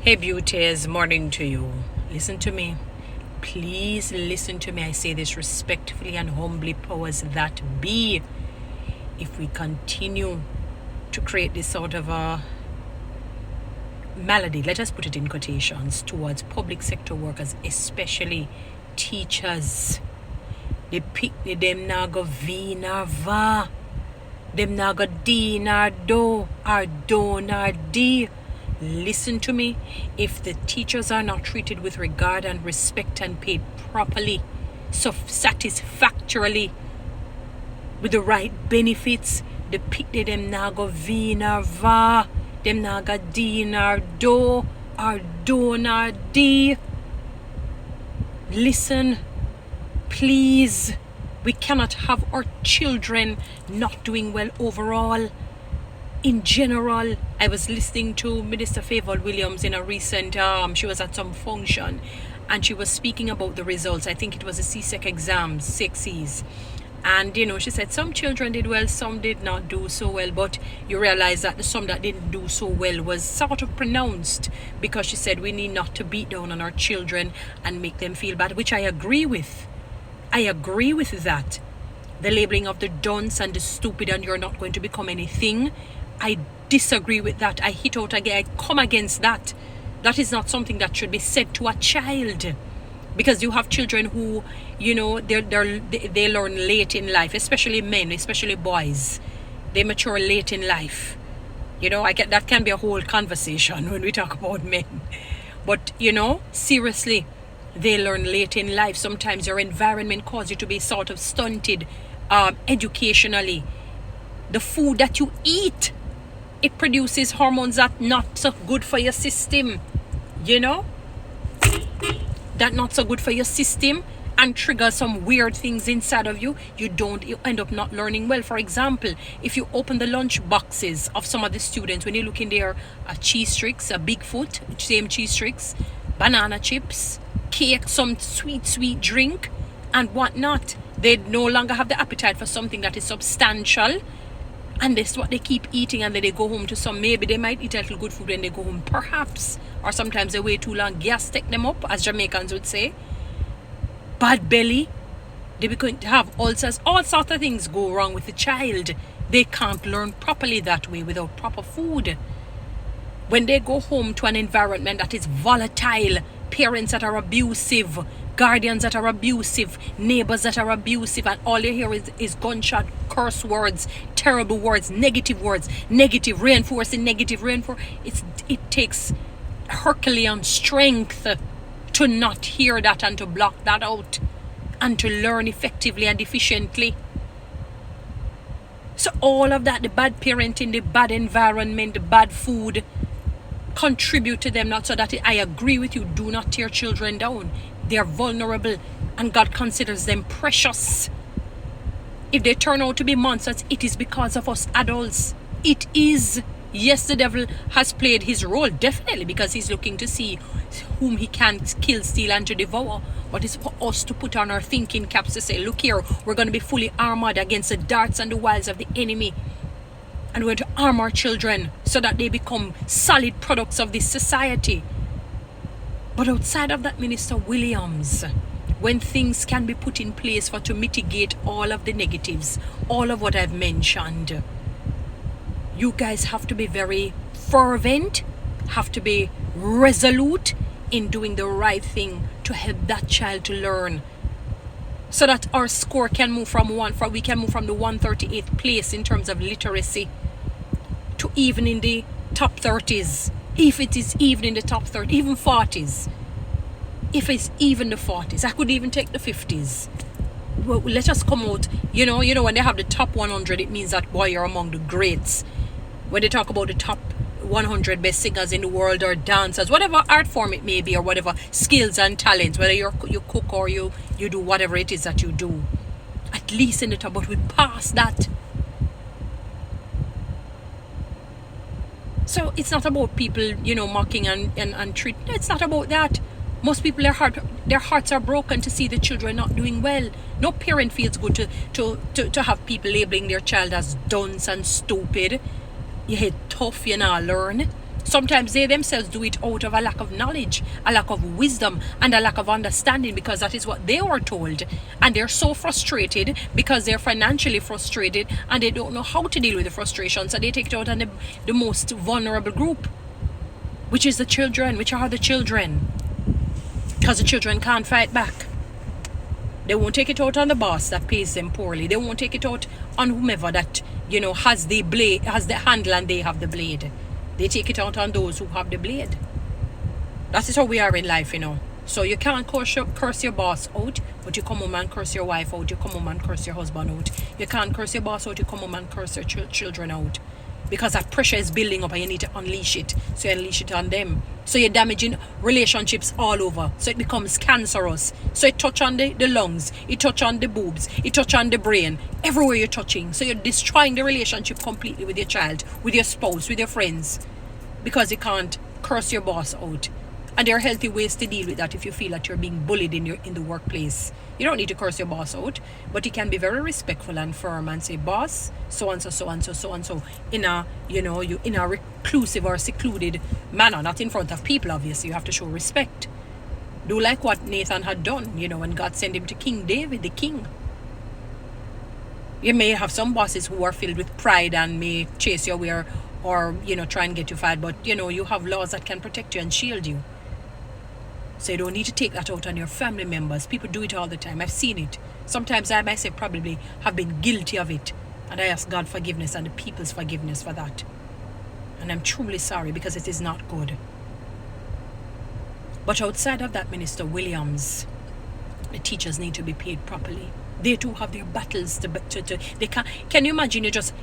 Hey beauties, morning to you. Listen to me. Please listen to me. I say this respectfully and humbly, powers that be. If we continue to create this sort of a malady, let us put it in quotations, towards public sector workers, especially teachers, they pick them na go V nor va, them na go D nor do, or do nor D. Listen to me. If the teachers are not treated with regard and respect and paid properly, so satisfactorily, with the right benefits, the pick them na go V nor va, them na go D nor do, or do nor D. Listen, please. We cannot have our children not doing well overall. In general, I was listening to Minister Favour Williams in a recent, she was at some function, and she was speaking about the results. I think it was the CSEC exams, 6Cs. And, she said some children did well, some did not do so well, but you realize that the some that didn't do so well was sort of pronounced, because she said we need not to beat down on our children and make them feel bad, which I agree with. I agree with that. The labeling of the dunce and the stupid and you're not going to become anything, I disagree with that. I hit out again. I come against that. That is not something that should be said to a child, because you have children who, they learn late in life, especially men, especially boys. They mature late in life. I get that can be a whole conversation when we talk about men. But seriously, they learn late in life. Sometimes your environment causes you to be sort of stunted educationally. The food that you eat, it produces hormones that not so good for your system, that not so good for your system, and trigger some weird things inside of you. You end up not learning well. For example, if you open the lunch boxes of some of the students, when you look in there, cheese tricks, a Bigfoot, same cheese tricks, banana chips, cake, some sweet drink and whatnot, they no longer have the appetite for something that is substantial. And this is what they keep eating, and then they go home to some, maybe they might eat a little good food when they go home, perhaps. Or sometimes they wait too long, gas take them up, as Jamaicans would say. Bad belly. They begin to have ulcers. All sorts of things go wrong with the child. They can't learn properly that way without proper food. When they go home to an environment that is volatile, parents that are abusive, guardians that are abusive, neighbors that are abusive, and all you hear is gunshot, curse words, terrible words, negative reinforcing, it takes Herculean strength to not hear that and to block that out and to learn effectively and efficiently. So all of that, the bad parenting, the bad environment, the bad food, contribute to them. Not so that I agree with you, do not tear children down. They are vulnerable and God considers them precious. If they turn out to be monsters, it is because of us adults. It is. Yes, the devil has played his role, definitely, because he's looking to see whom he can kill, steal, and to devour. But it's for us to put on our thinking caps to say, look here, we're going to be fully armored against the darts and the wiles of the enemy. And we're going to arm our children so that they become solid products of this society. But outside of that, Minister Williams, when things can be put in place to mitigate all of the negatives, all of what I've mentioned, you guys have to be very fervent, have to be resolute in doing the right thing to help that child to learn, so that our score can move from the 138th place in terms of literacy to even in the top 30s. If it is even in the top 30, even 40s. If it's even the 40s, I could even take the 50s. Well, let us come out. When they have the top 100, it means that, boy, you're among the greats. When they talk about the top 100 best singers in the world, or dancers, whatever art form it may be, or whatever skills and talents, whether you cook or you do whatever it is that you do, at least in the top. But we pass that. So it's not about people, mocking and treating. It's not about that. Most people, their hearts are broken to see the children not doing well. No parent feels good to have people labeling their child as dunce and stupid. You hit tough, you not learn. Sometimes they themselves do it out of a lack of knowledge, a lack of wisdom, and a lack of understanding, because that is what they were told. And they're so frustrated because they're financially frustrated and they don't know how to deal with the frustration. So they take it out on the most vulnerable group, which is the children, which are the children. Because the children can't fight back. They won't take it out on the boss that pays them poorly. They won't take it out on whomever that, has the blade, has the handle and they have the blade. They take it out on those who have the blade. That is how we are in life, So you can't curse your boss out, but you come home and curse your wife out. You come home and curse your husband out. You can't curse your boss out. You come home and curse your children out. Because that pressure is building up and you need to unleash it. So you unleash it on them. So you're damaging relationships all over. So it becomes cancerous. So it touch on the lungs. It touch on the boobs. It touch on the brain. Everywhere you're touching. So you're destroying the relationship completely with your child, with your spouse, with your friends. Because you can't curse your boss out. And there are healthy ways to deal with that if you feel that you're being bullied in the workplace. You don't need to curse your boss out, but you can be very respectful and firm and say, boss, so and so, so and so, so and so, in a reclusive or secluded manner, not in front of people. Obviously, you have to show respect. Do like what Nathan had done, when God sent him to King David, the king. You may have some bosses who are filled with pride and may chase you away or try and get you fired, but you have laws that can protect you and shield you. So you don't need to take that out on your family members. People do it all the time. I've seen it. Sometimes I myself probably have been guilty of it. And I ask God forgiveness and the people's forgiveness for that. And I'm truly sorry because it is not good. But outside of that, Minister Williams, the teachers need to be paid properly. They too have their battles they can you imagine you're just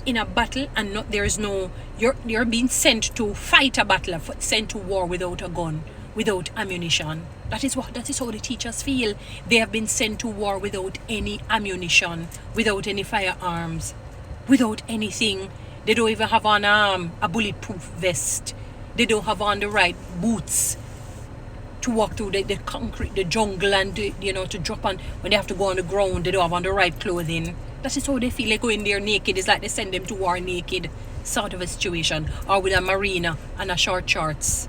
in a battle and you're being sent to fight a battle, sent to war without a gun, without ammunition. That is how the teachers feel. They have been sent to war without any ammunition, without any firearms, without anything. They don't even have on a bulletproof vest. They don't have on the right boots to walk through the concrete, the jungle, and to drop on when they have to go on the ground. They don't have on the right clothing. That is how they feel. They go in there naked. It's like they send them to war naked, sort of a situation, or with a marina and a short shorts.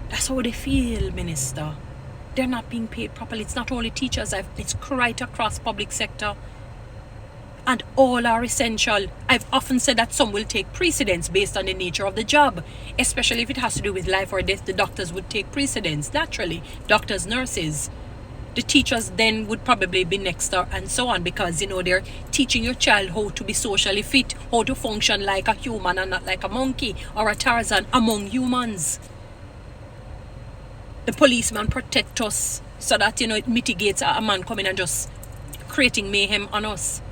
That's how they feel, Minister. They're not being paid properly. It's not only teachers. It's right across public sector. And all are essential. I've often said that some will take precedence based on the nature of the job. Especially if it has to do with life or death, the doctors would take precedence. Naturally, doctors, nurses. The teachers then would probably be next and so on, because they're teaching your child how to be socially fit, how to function like a human and not like a monkey or a Tarzan among humans. The policeman protect us so that it mitigates a man coming and just creating mayhem on us.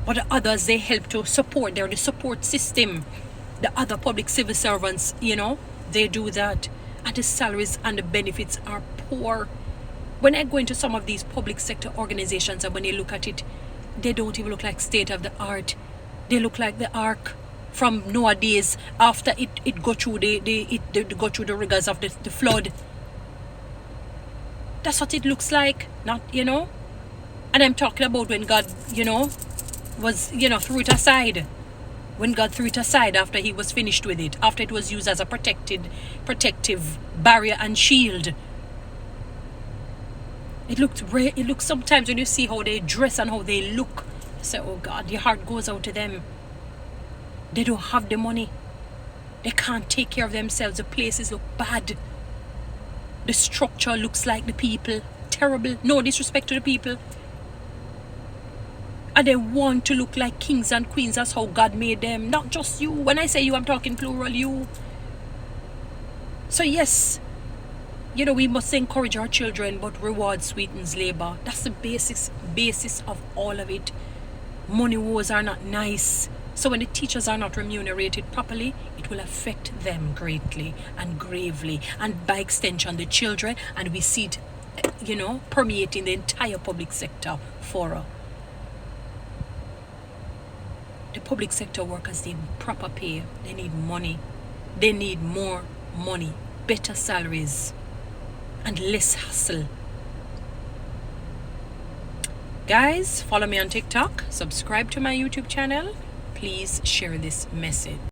But the others, they help to support. They're the support system. The other public civil servants, they do that. And the salaries and the benefits are poor. When I go into some of these public sector organizations and when you look at it, they don't even look like state of the art. They look like the ark from Noah days after it go through the rigors of the flood. That's what it looks like. Not, And I'm talking about when God, was, threw it aside. When God threw it aside after he was finished with it, after it was used as a protective barrier and shield. It looks sometimes when you see how they dress and how they look, you say, oh God, your heart goes out to them. They don't have the money. They can't take care of themselves. The places look bad. The structure looks like the people. Terrible. No disrespect to the people. And they want to look like kings and queens. That's how God made them. Not just you. When I say you, I'm talking plural, you. So yes, we must encourage our children, but reward sweetens labor. That's the basis of all of it. Money wars are not nice. So when the teachers are not remunerated properly, it will affect them greatly and gravely. And by extension, the children. And we see it, permeating the entire public sector for the public sector workers need proper pay. They need money. They need more money, better salaries, and less hassle. Guys, follow me on TikTok. Subscribe to my YouTube channel. please share this message.